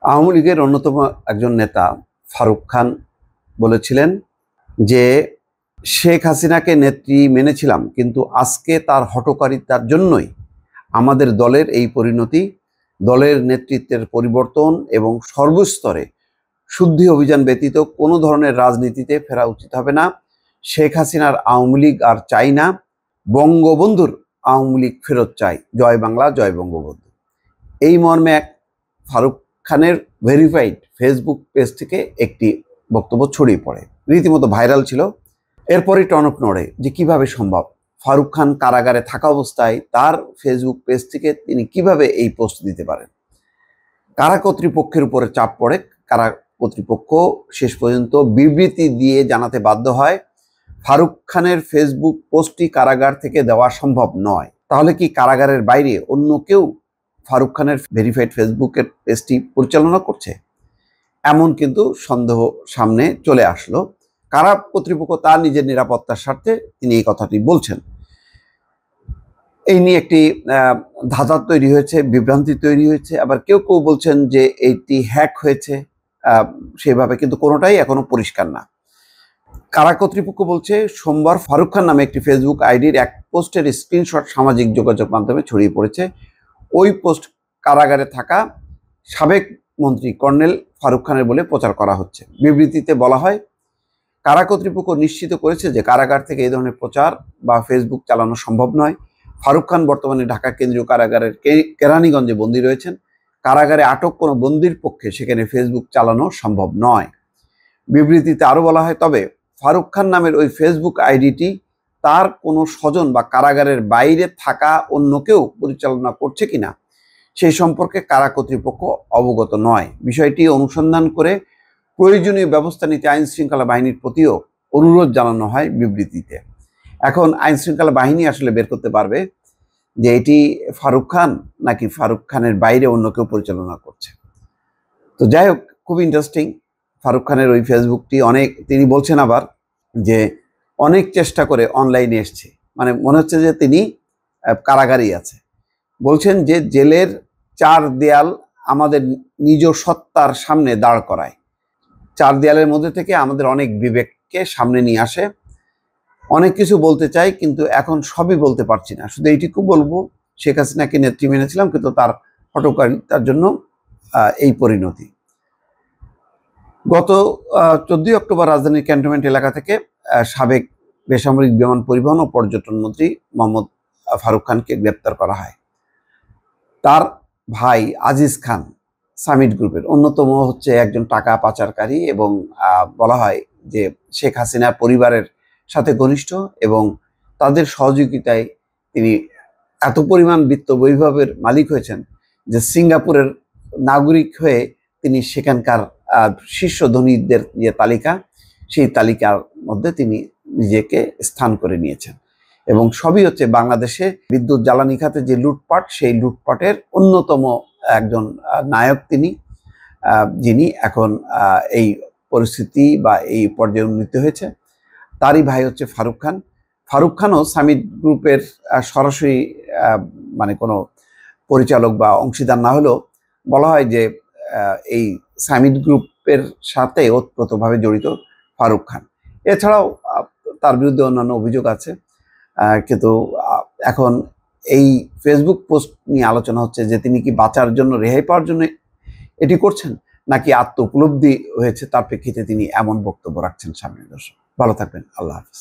আওয়ামী লীগের অন্যতম একজন নেতা ফারুক খান বলেছিলেন যে শেখ হাসিনাকে নেত্রী মেনেছিলাম, কিন্তু আজকে তার হঠকারিতার জন্যই আমাদের দলের এই পরিণতি, দলের নেতৃত্বের পরিবর্তন এবং সর্বস্তরে শুদ্ধি অভিযান ব্যতীত কোনো ধরনের রাজনীতিতে ফেরা উচিত হবে না। শেখ হাসিনার আওয়ামী লীগ আর চাই না, বঙ্গবন্ধুর আওয়ামী লীগ ফেরত চাই। জয় বাংলা, জয় বঙ্গবন্ধু। এই মর্মে এক ফারুক খানের ভেরিফাইড ফেসবুক পেজ থেকে একটি বক্তব্য ছড়িয়ে পড়ে, রীতিমতো ভাইরাল ছিল। এরপরই টনক নড়ে যে কিভাবে সম্ভব, ফারুক খান কারাগারে থাকা অবস্থায় তার ফেসবুক পেজ থেকে তিনি কিভাবে এই পোস্ট দিতে পারেন। কারা কর্তৃপক্ষের উপরে চাপ পড়ে, কারা কর্তৃপক্ষ শেষ পর্যন্ত বিবৃতি দিয়ে জানাতে বাধ্য হয় ফারুক খানের ফেসবুক পোস্টটি কারাগার থেকে দেওয়া সম্ভব নয়। তাহলে কি কারাগারের বাইরে অন্য কেউ ফারুক খানের ভেরিফাইড ফেসবুকের পেজটি পরিচালনা করছে? এমন কিন্তু সন্দেহ সামনে চলে আসলো। কারা কর্তৃপক্ষ তার নিজের নিরাপত্তার স্বার্থে তিনি এই কথাটি বলছেন। এই নিয়ে একটি ধাঁধা তৈরি হয়েছে, বিভ্রান্তি তৈরি হয়েছে। আবার কেউ কেউ বলছেন যে এইটি হ্যাক হয়েছে, সেভাবে কিন্তু কোনোটাই এখনো পরিষ্কার না। কারা কর্তৃপক্ষ বলছে সোমবার ফারুক খান নামে একটি ফেসবুক আইডির এক পোস্টের স্ক্রিনশট সামাজিক যোগাযোগ মাধ্যমে ছড়িয়ে পড়েছে। ওই পোস্ট কারাগারে থাকা সাবেক মন্ত্রী কর্নেল ফারুক খানের বলে প্রচার করা হচ্ছে। বিবৃতিতে বলা হয়, কারা কর্তৃপক্ষ নিশ্চিত করেছে যে কারাগার থেকে এই ধরনের প্রচার বা ফেসবুক চালানো সম্ভব নয়। ফারুক খান বর্তমানে ঢাকা কেন্দ্রীয় কারাগারের কেরানীগঞ্জে বন্দী রয়েছেন। কারাগারে আটক কোনো বন্দীর পক্ষে সেখানে ফেসবুক চালানো সম্ভব নয়। বিবৃতিতে আরও বলা হয়, তবে ফারুক খান নামের ওই ফেসবুক আইডিটি তার কোনো স্বজন বা কারাগারের বাইরে থাকা অন্য কেউ পরিচালনা করছে কিনা সেই সম্পর্কে কারা কর্তৃপক্ষ অবগত নয়। বিষয়টি অনুসন্ধান করে প্রয়োজনীয় ব্যবস্থা নিতে আইন শৃঙ্খলা বাহিনীর প্রতিও অনুরোধ জানানো হয় বিবৃতিতে। এখন আইন শৃঙ্খলা বাহিনী আসলে বের করতে পারবে যে এটি ফারুক খান নাকি ফারুক খানের বাইরে অন্য কেউ পরিচালনা করছে। তো যাই হোক, খুব ইন্টারেস্টিং ফারুক খানের ওই ফেসবুকটি। তিনি বলছেন আবার যে অনেক চেষ্টা করে অনলাইনে এসছে, মানে মনে হচ্ছে যে তিনি কারাগারেই আছে। বলছেন যে জেলের চার দেয়াল আমাদের নিজ সত্তার সামনে দাঁড় করায়, চার দেয়ালের মধ্যে থেকে আমাদের অনেক বিবেককে সামনে নিয়ে আসে। অনেক কিছু বলতে চাই, কিন্তু এখন সবই বলতে পারছি না। শুধু এইটুকু বলবো, শেখ হাসিনাকে নেত্রী মেনেছিলাম, কিন্তু তার হঠকারিতার জন্য এই পরিণতি। গত 14 অক্টোবর রাজধানীর ক্যান্টনমেন্ট এলাকা থেকে সাবেক বেসামরিক বিমান পরিবহন ও পর্যটন মন্ত্রী মোহাম্মদ ফারুক খানকে গ্রেপ্তার করা হয়। তার ভাই আজিজ খান সামিট গ্রুপের অন্যতম একজন টাকা পাচারকারী, এবং বলা হয় যে শেখ হাসিনা পরিবারের সাথে ঘনিষ্ঠ, এবং তাদের সহযোগিতায় তিনি এত পরিমাণ বিত্ত বৈভবের মালিক হয়েছেন যে সিঙ্গাপুরের নাগরিক হয়ে তিনি সেখানকার শীর্ষ ধনীদের যে তালিকা, সেই তালিকার মধ্যে তিনি নিজেকে স্থান করে নিয়েছেন। এবং সবই বাংলাদেশে বিদ্যুৎ জ্বালানি খাতে যে লুটপাট, সেই লুটপাটের অন্যতম একজন নায়ক তিনি, যিনি এখন এই পরিস্থিতি বা এই পর্যায়ে উন্নীত হয়েছে। তারই ভাই ফারুক খান। ফারুক খানও সামিট গ্রুপের সরাসরি মানে কোনো পরিচালক বা অংশীদার না হলেও বলা হয় যে এই সামিট গ্রুপের সাথে ওতপ্রোতভাবে জড়িত ফারুক খান। এছাড়াও তার বিরুদ্ধে অন্যান্য অভিযোগ আছে, কিন্তু এখন এই ফেসবুক পোস্ট নিয়ে আলোচনা হচ্ছে যে তিনি কি বাঁচার জন্য, রেহাই পাওয়ার জন্য এটি করছেন, নাকি আত্ম উপলব্ধি হয়েছে তার প্রেক্ষিতে তিনি এমন বক্তব্য রাখছেন সামনে। দর্শক ভালো থাকবেন, আল্লাহ হাফিজ।